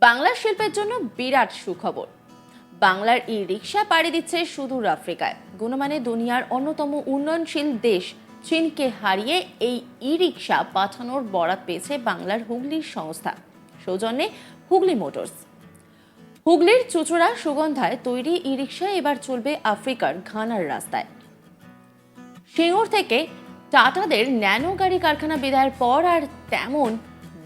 বাংলার শিল্পের জন্য বিরাট সুখবর। বাংলার ই রিক্সা পাড়ি দিচ্ছে সুদূর আফ্রিকায়। গুণমানে দুনিয়ার অন্যতম উন্নয়নশীল দেশ চীনকে হারিয়ে এই ই রিক্সা পাঠানোর বরাত পেয়েছে বাংলার হুগলির সংস্থা, সৌজন্যে হুগলি মোটরস। হুগলির চুচুড়া সুগন্ধায় তৈরি ই রিক্সা এবার চলবে আফ্রিকার ঘানার রাস্তায়। সিঙ্গুর থেকে টাটাদের ন্যানো গাড়ি কারখানা বিদায়ের পর আর তেমন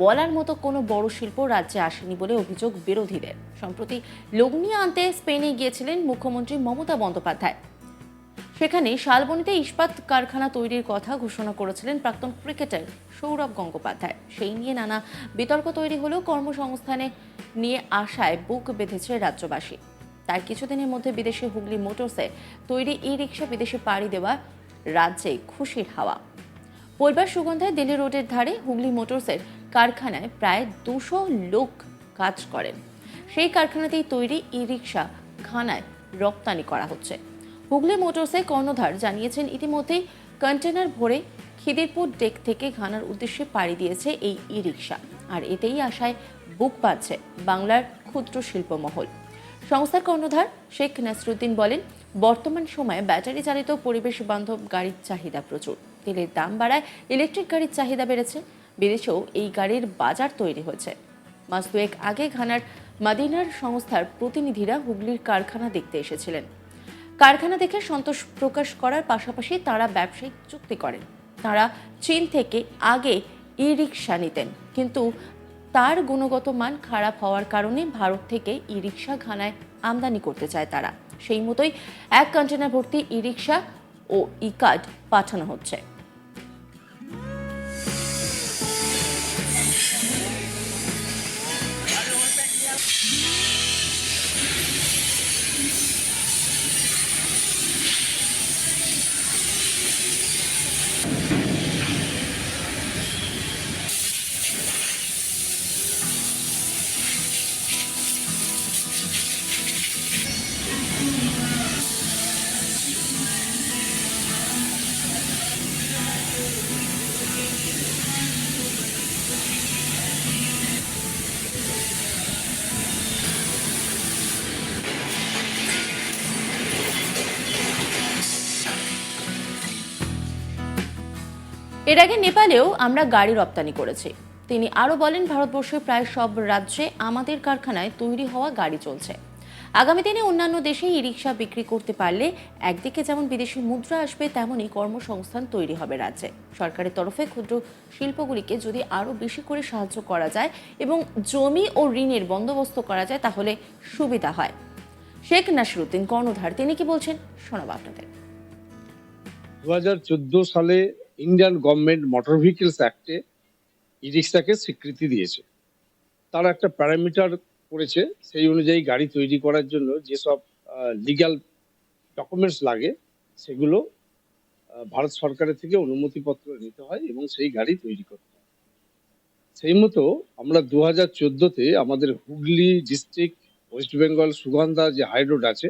বলার মতো কোনো বড় শিল্প রাজ্যে আসেনি বলে অভিযোগ বিরোধীদের। সম্প্রতি লগ্নি আনতে স্পেনে গিয়েছিলেন মুখ্যমন্ত্রী মমতা বন্দ্যোপাধ্যায়। সেখানে শালবনীতে ইস্পাত কারখানা তৈরির কথা ঘোষণা করেছিলেন প্রাক্তন ক্রিকেটার সৌরভ গঙ্গোপাধ্যায়। সেই নিয়ে নানা বিতর্ক তৈরি হলেও কর্মসংস্থানে নিয়ে আশায় বুক বেঁধেছে রাজ্যবাসী। তার কিছুদিনের মধ্যে বিদেশে হুগলি মোটরসে তৈরি ই রিক্সা বিদেশে পাড়ি দেওয়া রাজ্যে খুশির হাওয়া। পরিবার সুগন্ধায় দিল্লি রোডের ধারে হুগলি মোটরসের কারখানায় প্রায় 200 লোক কাজ করেন। সেই কারখানাতেই তৈরি ই রিক্সা ঘানায় রপ্তানি করা হচ্ছে। হুগলি মোটরসে কর্ণধার জানিয়েছেন ইতিমধ্যেই কন্টেনার ভরে খিদিরপুর ডেক থেকে ঘানার উদ্দেশ্যে পাড়ি দিয়েছে এই ই রিক্সা। আর এতেই আশায় বুক বাঁধছে বাংলার ক্ষুদ্র শিল্প মহল। সংস্থার কর্ণধার শেখ নাসরুদ্দিন বলেন, বর্তমান সময়ে ব্যাটারি চালিত পরিবেশ বান্ধব গাড়ির চাহিদা প্রচুর। তেলের দাম বাড়ায় ইলেকট্রিক গাড়ির চাহিদা বেড়েছে। বিদেশেও এই গাড়ির বাজার তৈরি হয়েছে। মাস দুয়েক আগে ঘানার মাদিনার সংস্থার প্রতিনিধিরা হুগলির কারখানা দেখতে এসেছিলেন। কারখানা দেখে সন্তোষ প্রকাশ করার পাশাপাশি তারা ব্যবসায়িক চুক্তি করেন। তারা চীন থেকে আগে ই রিক্সা নিতেন, কিন্তু তার গুণগত মান খারাপ হওয়ার কারণে ভারত থেকে ই রিক্সা ঘানায় আমদানি করতে চায় তারা। সেই মতোই এক কন্টেনার ভর্তি ই রিক্সা ও ই কার্ড পাঠানো হচ্ছে। এর আগে নেপালেও আমরা গাড়ি রপ্তানি করেছি। তিনি আরো বলেন, ভারতবর্ষের প্রায় সব রাজ্যে আমাদের কারখানায় তৈরি হওয়া গাড়ি চলছে। আগামী দিনে অন্যান্য দেশে ই রিক্সা বিক্রি করতে পারলে একদিকে যেমন বিদেশি মুদ্রা আসবে, তেমনই কর্মসংস্থান তৈরি হবে রাজ্যে। সরকারের তরফে ক্ষুদ্র শিল্পগুলিকে যদি আরো বেশি করে সাহায্য করা যায় এবং জমি ও ঋণের বন্দোবস্ত করা যায় তাহলে সুবিধা হয়। শেখ নাসরুদ্দিন কর্ণধার তিনি কি বলছেন শোনাবো আপনাদের। 2014 সালে ইন্ডিয়ান গভর্নমেন্ট মোটর ভেহিকলস অ্যাক্টে ই রিক্সাকে স্বীকৃতি দিয়েছে। তারা একটা প্যারামিটার করেছে, সেই অনুযায়ী গাড়ি তৈরি করার জন্য যেসব লিগ্যাল ডকুমেন্টস লাগে সেগুলো ভারত সরকারের থেকে অনুমতিপত্র নিতে হয় এবং সেই গাড়ি তৈরি করতে হয়। সেই মতো আমরা 2014-তে আমাদের হুগলি ডিস্ট্রিক্ট ওয়েস্ট বেঙ্গল সুগন্ধা যে হাই রোড আছে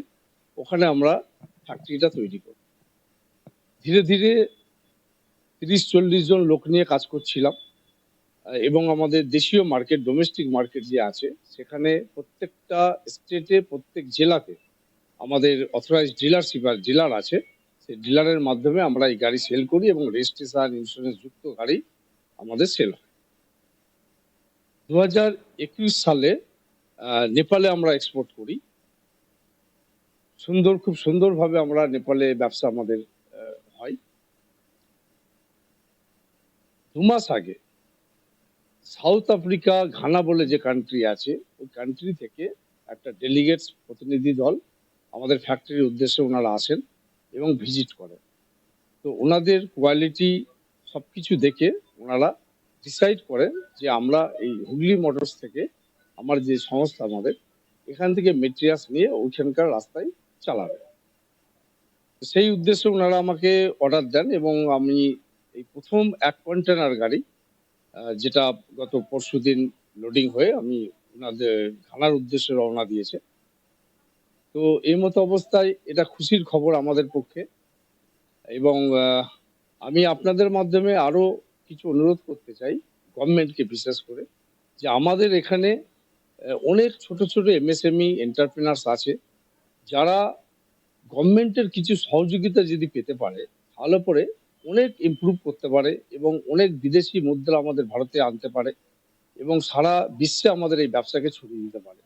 ওখানে আমরা ফ্যাক্টরিটা তৈরি করি। ধীরে ধীরে 30-40 জন লোক নিয়ে কাজ করছিলাম এবং আমাদের দেশীয় মার্কেট, ডোমেস্টিক মার্কেট যে আছে সেখানে প্রত্যেকটা স্টেটে, প্রত্যেক জেলাতে আমাদের অথরাইজ ডিলার আছে। সেই ডিলারের মাধ্যমে আমরা এই গাড়ি সেল করি এবং রেজিস্ট্রেশন, ইন্স্যুরেন্স যুক্ত গাড়ি আমাদের সেল হয়। 2021 সালে নেপালে আমরা এক্সপোর্ট করি। খুব সুন্দরভাবে আমরা নেপালে ব্যবসা আমাদের হয়। 2 মাস আগে সাউথ আফ্রিকা, ঘানা বলে যে কান্ট্রি আছে, ওই কান্ট্রি থেকে একটা ডেলিগেটস প্রতিনিধি দল আমাদের ফ্যাক্টরির উদ্দেশ্যে ওনারা আসেন এবং ভিজিট করেন। তো ওনাদের কোয়ালিটি সবকিছু দেখে ওনারা ডিসাইড করেন যে আমরা এই হুগলি মোটরস থেকে, আমার যে সংস্থা আমাদের, এখান থেকে মেটেরিয়ালস নিয়ে ওইখানকার রাস্তায় চালাবে। সেই উদ্দেশ্যে ওনারা আমাকে অর্ডার দেন এবং আমি এই প্রথম 1 কন্টেনার গাড়ি যেটা গত পরশুদিন লোডিং হয়ে আমি ওনাদের ঘানার উদ্দেশ্যে রওনা দিয়েছে। তো এই মতো অবস্থায় এটা খুশির খবর আমাদের পক্ষে এবং আমি আপনাদের মাধ্যমে আরো কিছু অনুরোধ করতে চাই গভর্নমেন্টকে, বিশেষ করে যে আমাদের এখানে অনেক ছোট ছোট এমএসএমই এন্টারপ্রেনার্স আছে যারা গভর্নমেন্টের কিছু সহযোগিতা যদি পেতে পারে তাহলে পরে অনেক ইমপ্রুভ করতে পারে এবং অনেক বিদেশি মুদ্রা আমাদের ভারতে আনতে পারে এবং সারা বিশ্বে আমাদের এই ব্যবসাকে ছড়িয়ে দিতে পারে।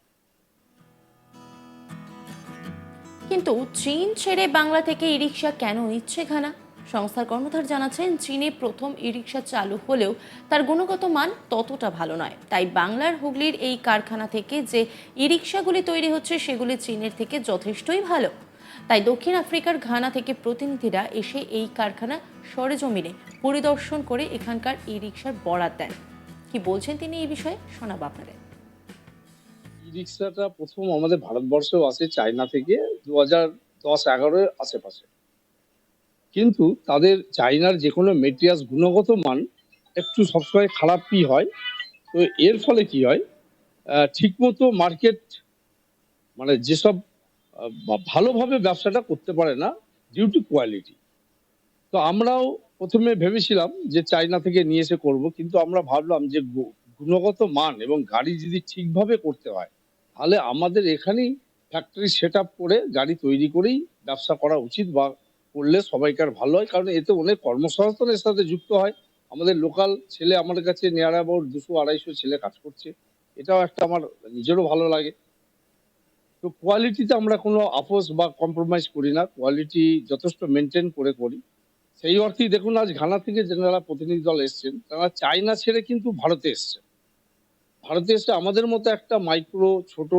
কিন্তু চীন ছেড়ে বাংলা থেকে ই রিক্সা কেন নিচ্ছে ঘানা? সংস্থার কর্ণধার জানাচ্ছেন, চীনে প্রথম ই রিক্সা চালু হলেও তার গুণগত মান ততটা ভালো নয়। তাই বাংলার হুগলির এই কারখানা থেকে যে ই রিক্সাগুলি তৈরি হচ্ছে সেগুলি চীনের থেকে যথেষ্টই ভালো। তাই দক্ষিণ আফ্রিকার ঘানা থেকে প্রতিনিধিরা এসে এই কারখানা সরেজমিনে পরিদর্শন করে এখানকার ই রিক্সার বরাত দেন। কি বলছেন তিনি এই বিষয়ে শোনাবো আপনাদের। ই রিক্সাটা প্রথম আমাদের ভারতবর্ষেও আসে চায়না থেকে 2010-11 আশেপাশে। কিন্তু তাদের চায়নার যে কোনো মেটেরিয়ালস গুণগত মান একটু সবসময় খারাপই হয়। তো এর ফলে কি হয়, ঠিকমতো মার্কেট মানে যেসব ভালোভাবে ব্যবসাটা করতে পারে না ডিউ টু কোয়ালিটি। তো আমরাও প্রথমে ভেবেছিলাম যে চায়না থেকে নিয়ে এসে করব, কিন্তু আমরা ভাবলাম যে গুণগত মান এবং গাড়ি যদি ঠিকভাবে করতে হয় তাহলে আমাদের এখানেই ফ্যাক্টরি সেট আপ করে গাড়ি তৈরি করেই ব্যবসা করা উচিত, বা করলে সবাইকার ভালো হয়, কারণ এতে অনেক কর্মসংস্থানের সাথে যুক্ত হয়। আমাদের লোকাল ছেলে আমাদের কাছে নিয়ার অ্যাবাউট 200-250 ছেলে কাজ করছে, এটাও একটা আমার নিজেরও ভালো লাগে। তো কোয়ালিটিতে আমরা কোনো আপোস বা কম্প্রোমাইজ করি না, কোয়ালিটি যথেষ্ট মেনটেন করে করি। সেই অর্থেই দেখুন আজ ঘানা থেকে যারা প্রতিনিধি দল এসছেন তারা চায়না ছেড়ে কিন্তু ভারতে এসছে। ভারতে এসে আমাদের মতো একটা মাইক্রো ছোট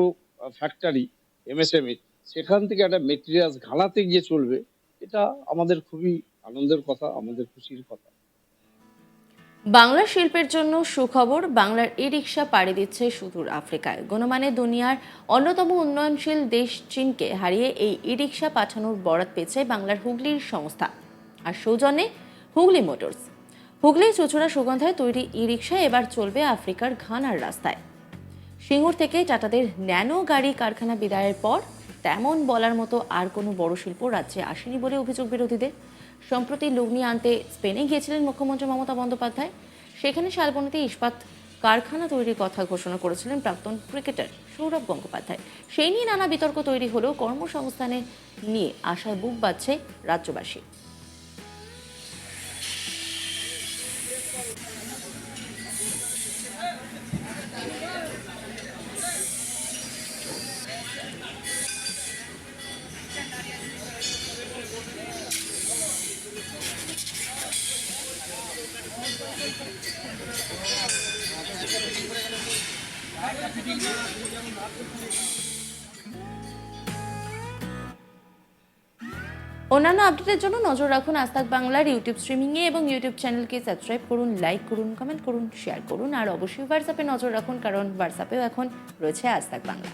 ফ্যাক্টরি এমএসএমই, সেখান থেকে একটা মেটেরিয়ালস ঘানাতে গিয়ে চলবে, এটা আমাদের খুবই আনন্দের কথা, আমাদের খুশির কথা। বাংলা শিল্পের জন্য সুখবর, বাংলার ই রিক্সা পাড়ি দিচ্ছে সুদূর আফ্রিকায়। গুণমানে দুনিয়ার অন্যতম উন্নয়নশীল দেশ চীনকে হারিয়ে এই ই রিক্সা পাঠানোর বরাত পেয়েছে বাংলার হুগলির সংস্থা, আর সৌজন্যে হুগলি মোটরস। হুগলি চুচুড়া সুগন্ধায় তৈরি ই রিক্সা এবার চলবে আফ্রিকার ঘানার রাস্তায়। সিঙ্গুর থেকে টাটাদের ন্যানো গাড়ি কারখানা বিদায়ের পর তেমন বলার মতো আর কোনো বড় শিল্প রাজ্যে আসেনি বলে অভিযোগ বিরোধীদের। সম্প্রতি লগ্নি আনতে স্পেনে গিয়েছিলেন মুখ্যমন্ত্রী মমতা বন্দ্যোপাধ্যায়। সেখানে শালবনীতে ইস্পাত কারখানা তৈরির কথা ঘোষণা করেছিলেন প্রাক্তন ক্রিকেটার সৌরভ গঙ্গোপাধ্যায়। সেই নিয়ে নানা বিতর্ক তৈরি হলেও কর্মসংস্থানে নিয়ে আশায় বুক বাঁধছে রাজ্যবাসী। অন্যান্য আপডেটের জন্য নজর রাখুন আজ তাক বাংলার ইউটিউব স্ট্রিমিংয়ে এবং ইউটিউব চ্যানেলকে সাবস্ক্রাইব করুন, লাইক করুন, কমেন্ট করুন, শেয়ার করুন, আর অবশ্যই হোয়াটসঅ্যাপে নজর রাখুন, কারণ হোয়াটসঅ্যাপেও এখন রয়েছে আজ তাক বাংলা।